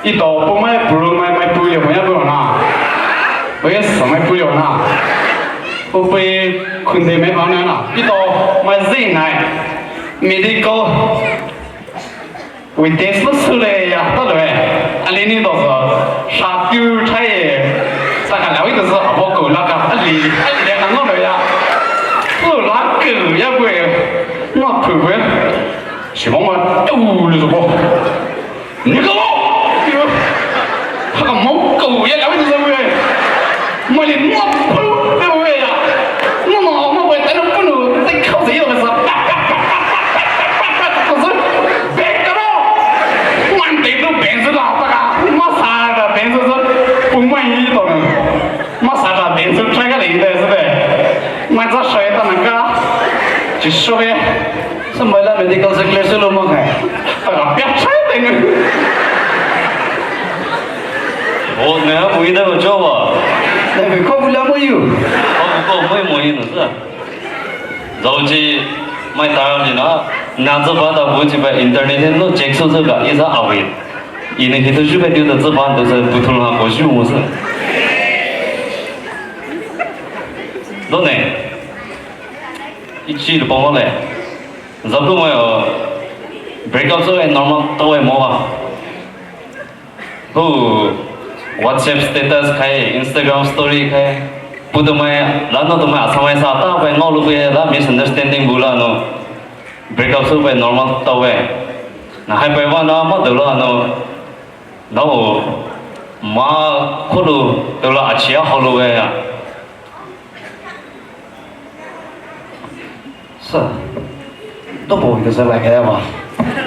一到不买不如买不了，我也不用拿，我也是买不了拿，我被困在买房了，一到买ZhaiMedy go， 为电视出来呀，到了哎，阿玲玲倒是杀丢菜耶，大概两位都是阿婆狗那个阿玲两个我来呀，我那狗也不会，我婆婆，希望我丢了是不？你个我，他个毛狗也两位都是不会，我连我不对不对呀？我会在那不能再靠谁了是？就说呀，什么了？medical sector lo mau kai, tak biasa dengan. 我那不会那么做吧？那没考不了没有？我没呢是。然后买大人呢，拿着把它不去把 internet 那接触这个，一直阿伟，因为他日本丢的这把都是不同的过去模式。那呢？一起就帮我来，如果我有 break up 之后 normal 都会摸啊，后 WhatsApp status 开 ，Instagram story 开，不都买，然后都买阿三买啥，大概我路边那 misunderstanding 不了喏 ，break up 之后 normal 都会，那还白话那么多了喏，然后嘛可能都了阿七啊好路呀。是，都不会就是来个嘛，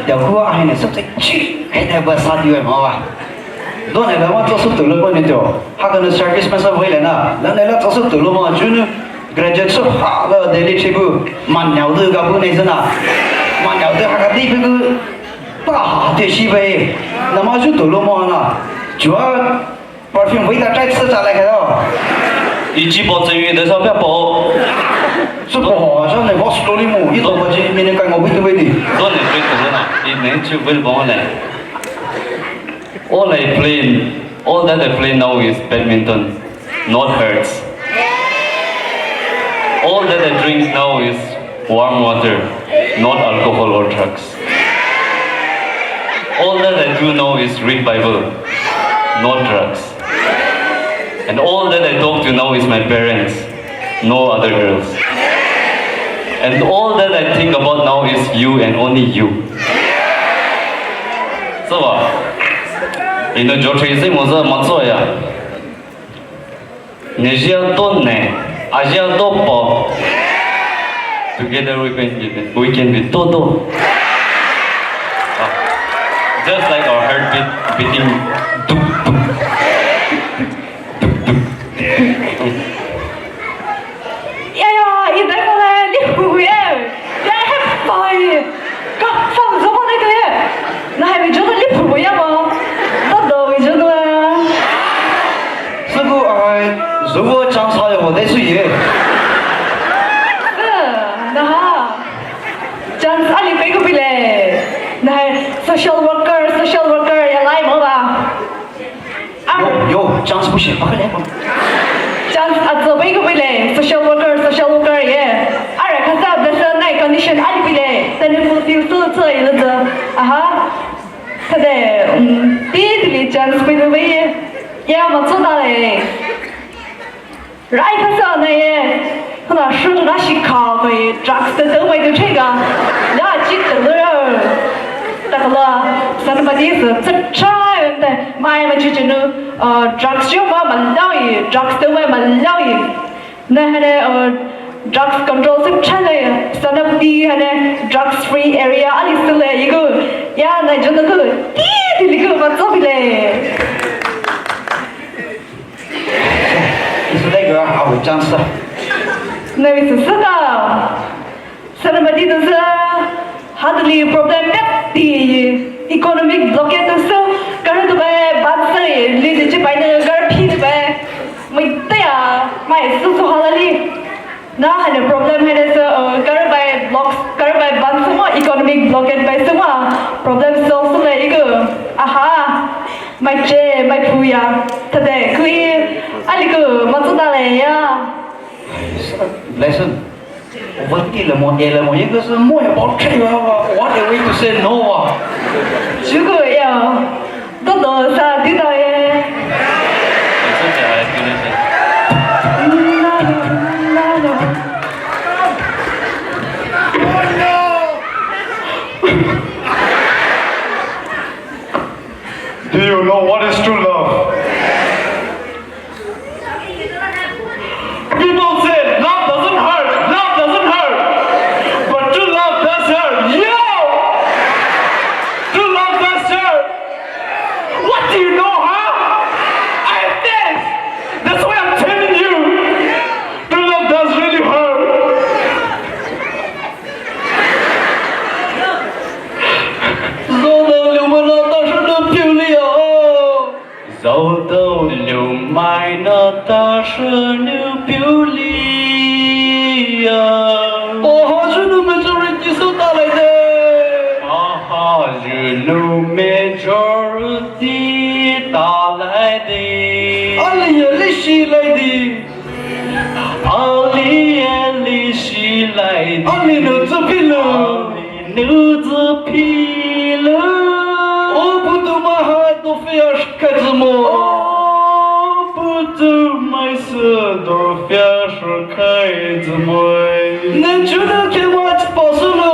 要不我还能说这去，还得不杀掉嘛吧？多年来我做出投入过年掉，他可能 service 没啥回来呢，人来了做出投入嘛，就那 graduate 出好了 daily table， 蛮鸟的个不那是呐，蛮鸟的那个地方个大的西北，那么就投入嘛呢，主要 perfume 味道再吃下来个了。一季包正月的时候不要包。是不好，像那我手里木一到过去，明天干我会对不对？多年最可能了，一年就为帮我来。All I play, all that I play now is badminton, not hearts. All that I drink now is warm water, not alcohol or drugs. All that I do now is read Bible, not drugs. And all that I talk to now is my parents, no other girls. And all that I think about now is you and only you. 是吧？你那做吹什么事没做呀？你是要多呢，还是要多包 ？Together we can be todo. Just like our heart beating. social worker 也来么吧？有，这样子不行，不可能。这样啊，这边个不来 social worker 也，阿拉看啥子是那 condition 阿里不来，但是不是这一个啊哈，他在第一里这样子不对，也要么做到嘞，然后看啥那也，可能手那些靠可以抓的都没得这个，然后记得了。tak lah sana bagi se cecai ente mai ma cucu nu drugs jo ma malawi drugs tu ma malawi na hane drugs control se chale sana bagi hane drugs free area ali sele igu ya na jo nu ti ligu ma so bile是那个啊，我讲是那位是是的sana bagi tu se hardly problem the economic blockade so karena tu bay bad se li je bay na gar phi bay mai ta ya mai su su halali na hane problem hai se kar bay blocks kar bay bad semua economic blockade bay semua problem solve le igu aha mai che mai puya thật đấy cứ anh cứ mà chúng ta này á Listen, what is the more element? You guys are more about what a way to say no. chứ cứ ya tôi đồ sao đi đâu ấy Do you know what is true love? People say love doesn't hurt, but true love does hurt. Yo! True love does hurt. What do you know, huh? I have this. That's why I'm telling you. True love does really hurt. Dẫu đâu liều mai nó ta sẽ níu biểu ly Họ dù nu majority số ta lại đây Họ dù nu majority ta lại đi Ali lý sĩ lại đi Ali lý sĩ lại đi Ali nữ tự phi lư Ali nữ tự phi lư Poumai Ne junu ki mat basulu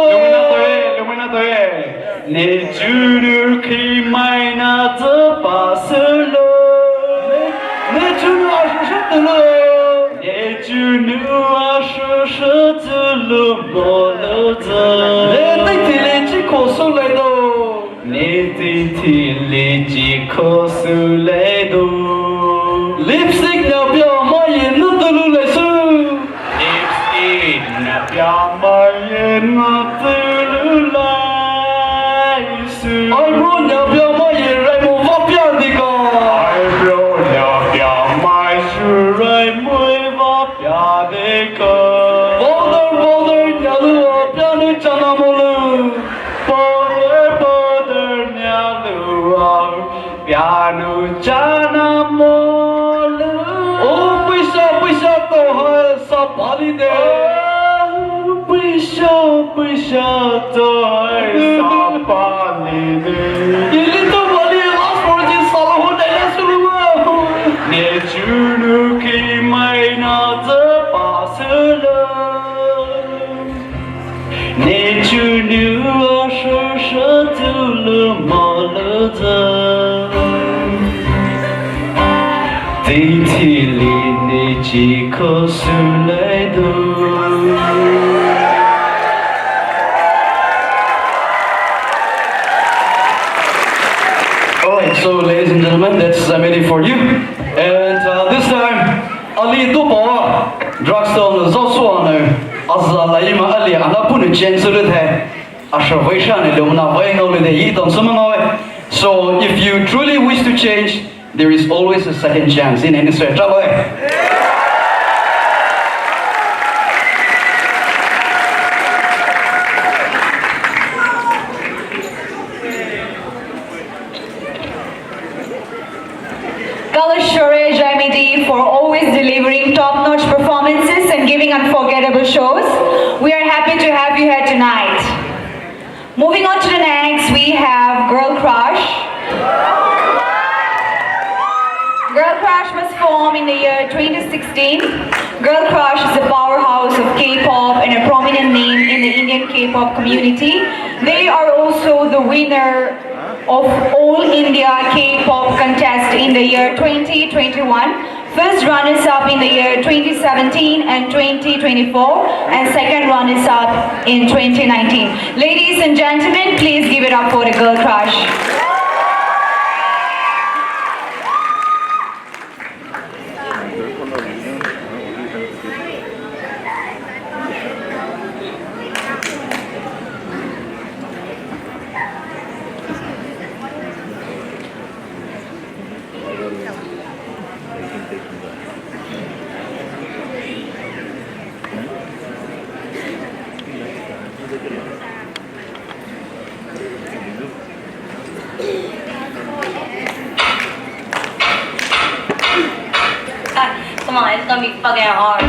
Ne junu ki mai na zi basulu Ne junu ashishitulu Ne junu ashishitulu moluzi Ne titi li ji kosu lai do Ne titi li ji kosu lai do Lipstick na bia mai na tulu lai su Lipstick na bia mai na tulu lai su Eyebrow na bia mai rai mo va bia di ka Eyebrow na bia mai su rai mo va bia di ka Boulder na lu bia ni chana mo lu Boulder na lu bia nu chana mo Pisha to hai sapali de Yeli to bali last project sala ho dai sulu Ne junu ki mai na za pasula Ne junu asha tu lu malaza Ti li ne ji ko su lai do So, ladies and gentlemen, that's ZhaiMedy for you. And this time, Ali Dubawa, drugstore the Zosuano, Azalaima Ali, and Apun Jensulite, Ashavation, Lumina, Vaino, the Yiton Sumanoi. So, if you truly wish to change, there is always a second chance in any stretch. ZhaiMedy for always delivering top-notch performances and giving unforgettable shows. We are happy to have you here tonight. Moving on to the next, we have Girl Crush. Girl Crush was formed in the year 2016. Girl Crush is a powerhouse of K-pop and a prominent name in the Indian K-pop community. They are also the winner of All India K-pop contest in the year 2021, first runners-up in the year 2017 and 2024, and second runners-up in 2019. Ladies and gentlemen, please give it up for the Girl Crush. Come on, it's gonna be fucking hard.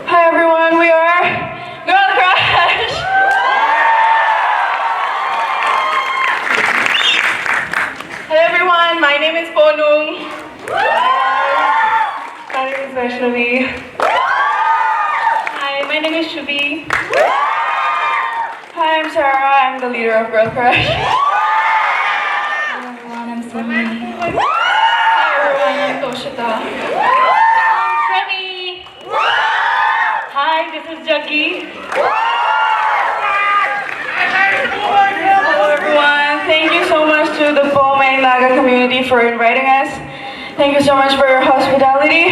Hi everyone, we are Girl Crush! Hello everyone, my name is Ponung. My name is Vaishnavi. Hi, my name is Shubi. Hi, I'm Sarah, I'm the leader of Girl Crush. Hello everyone, I'm Simi. Hi everyone, I'm Toshita. Remy. Hi, this is Jackie. Hello everyone, thank you so much to the Poumai Naga community for inviting us. Thank you so much for your hospitality.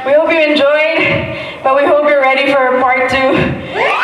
We hope you enjoyed, but we hope you're ready for part 2.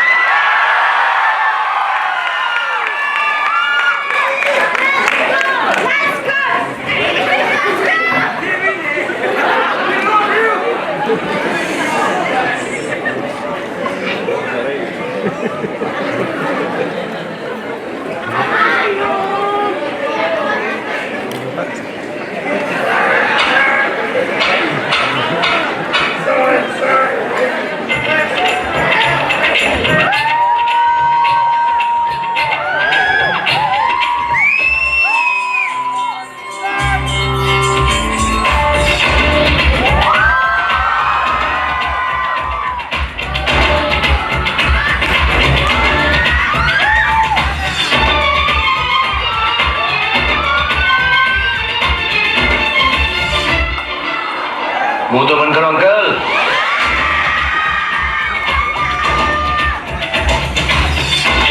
मुंह तो बंद करो uncle.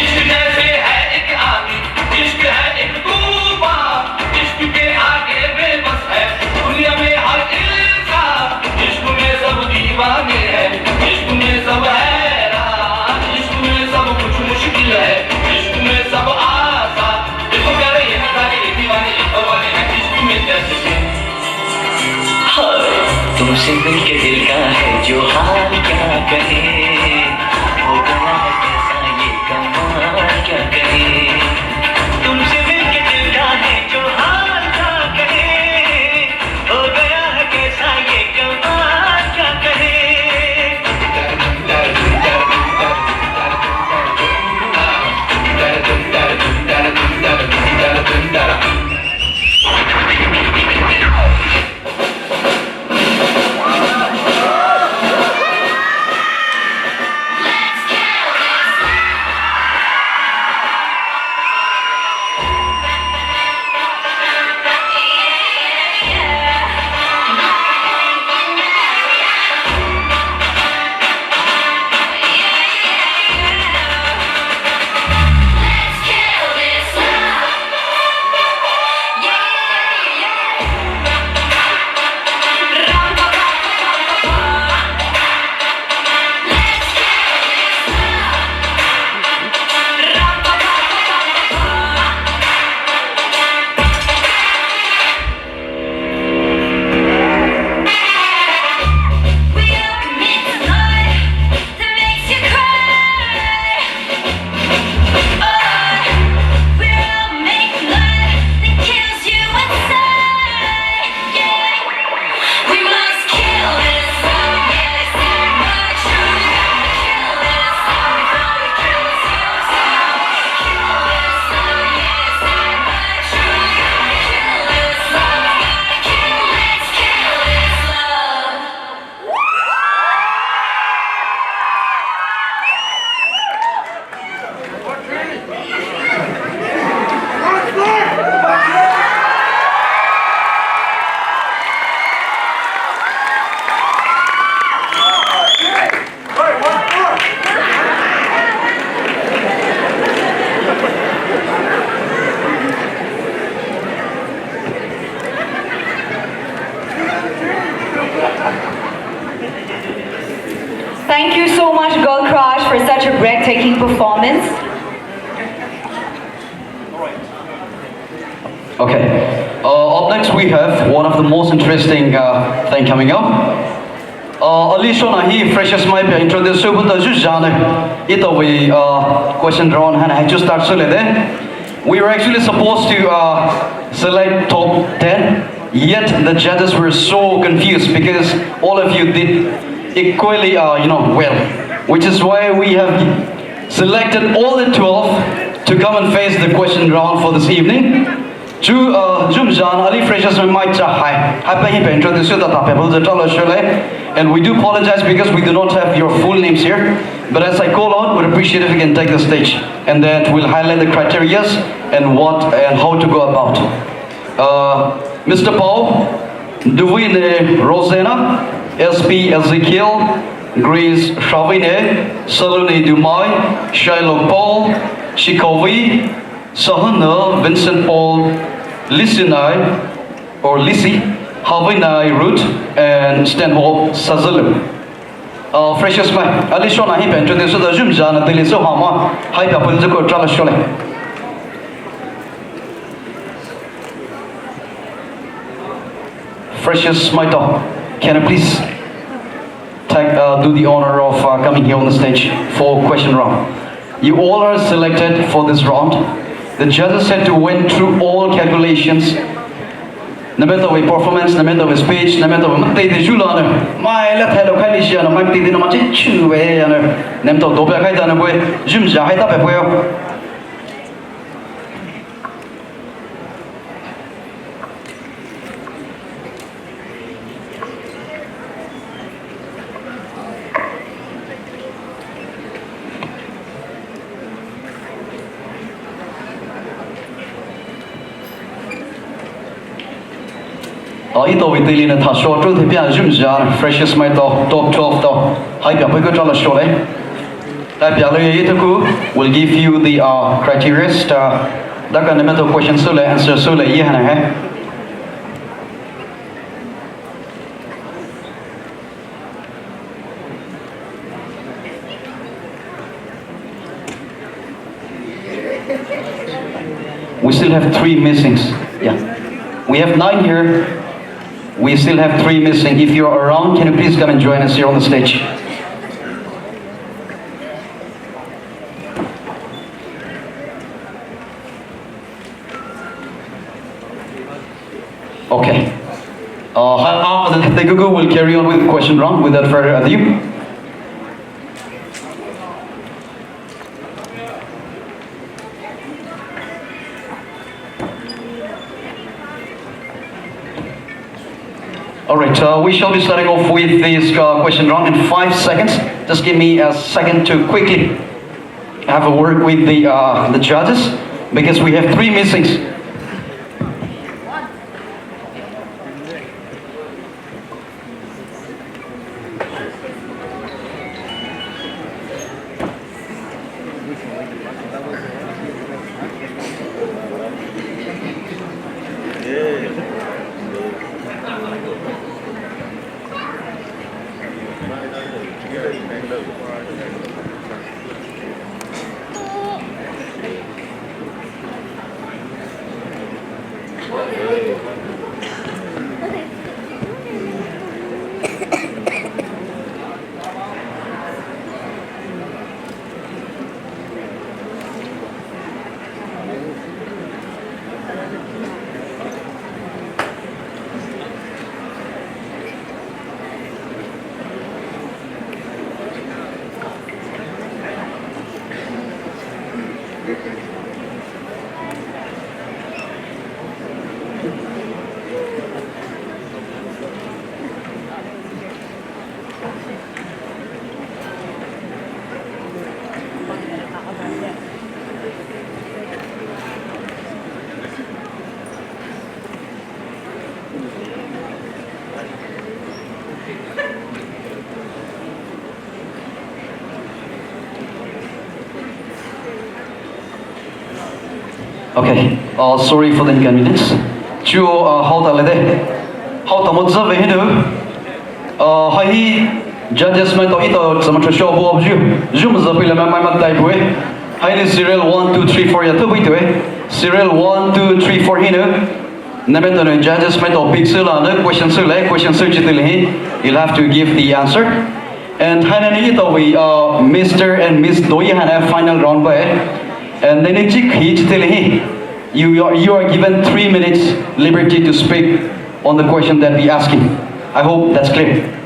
इश्क जैसे है एक आदमी, इश्क है एक तूफान, इश्क के आगे बेबस है दुनिया में हर इंसान। इश्क में सब दीवाने हैं, इश्क में सब हैरान, इश्क में सब कुछ मुश्किल है, इश्क में सब आसान। इसको कह रहे हैं सारे दीवाने दीवाने हैं इश्क में जैसे। तुमसे मिलके दिल का है जो हाल क्या कहे, हो गया है कैसा ये कमाल क्या कहे। तुमसे मिलके दिल का है जो हाल क्या कहे, हो गया है कैसा ये कमाल क्या कहे। Thank you so much, Girl Crush, for such a breathtaking performance. Okay. Up next we have one of the most interesting thing coming up. Alicia Nahi freshest might be introduced to the Jujane. It we question round and I just start we were actually supposed to select top 10, yet the judges were so confused because all of you did equally well, which is why we have selected all the 12 to come and face the question round for this evening. And we do apologize because we do not have your full names here, but as I call out, we'd appreciate if you can take the stage and then we'll highlight the criteria and what and how to go about. Mr. Paul, Duvine Rosena, SP Ezekiel, Grace Shavine, Salone Dumai, Shiloh Paul, Chikovi, Sahana, Vincent Paul, Lisinai, or Lisi, Havinai root and Stanhope Sazulu. Freshest my Alishona Hip and to the Jumjan and the Lisohama, Hyperpolitical Tralashole. Freshest my dog. Can I please do the honor of coming here on the stage for question round? You all are selected for this round. The judges had to went through all calculations. No matter what performance, no matter what speech, no matter what they do, my left hand of Kalisha, my teeth in a much chew way, and Nemto Dobia Kaitan away, Jim's Jahita Pepuel. Ito with the Lina Tasho, to the Piazumjar, freshest my top 12 dog, Hyperpicotal Shole. Tapialu will give you the criteria. Dakanamental question Sule, answer Sule, Yahana. We still have 3 missings. Yeah. We have 9 here. We still have 3 missing. If you're around, can you please come and join us here on the stage? Okay. The Google will carry on with the question round without further ado. Alright, we shall be starting off with this question round in 5 seconds. Just give me a second to quickly have a word with the judges, because we have 3 missings. Okay, sorry for the inconvenience. Chú how ta lede, how ta một giờ về hết nữa. Hay judges mới tao ít tao怎么去show bộ chú, chú một giờ bây giờ mai mặt đại buổi. Hay là serial 1, 2, 3, 4 ya tu bây tuổi. Serial 1, 2, 3, 4 hết nữa. Nên bây giờ judges mới tao pick sự là nữa question sự chỉ từ này. You'll have to give the answer. And hai này ít tao vì Mr. and Miss Doi hai final round by. And then you are given 3 minutes liberty to speak on the question that we asking. I hope that's clear.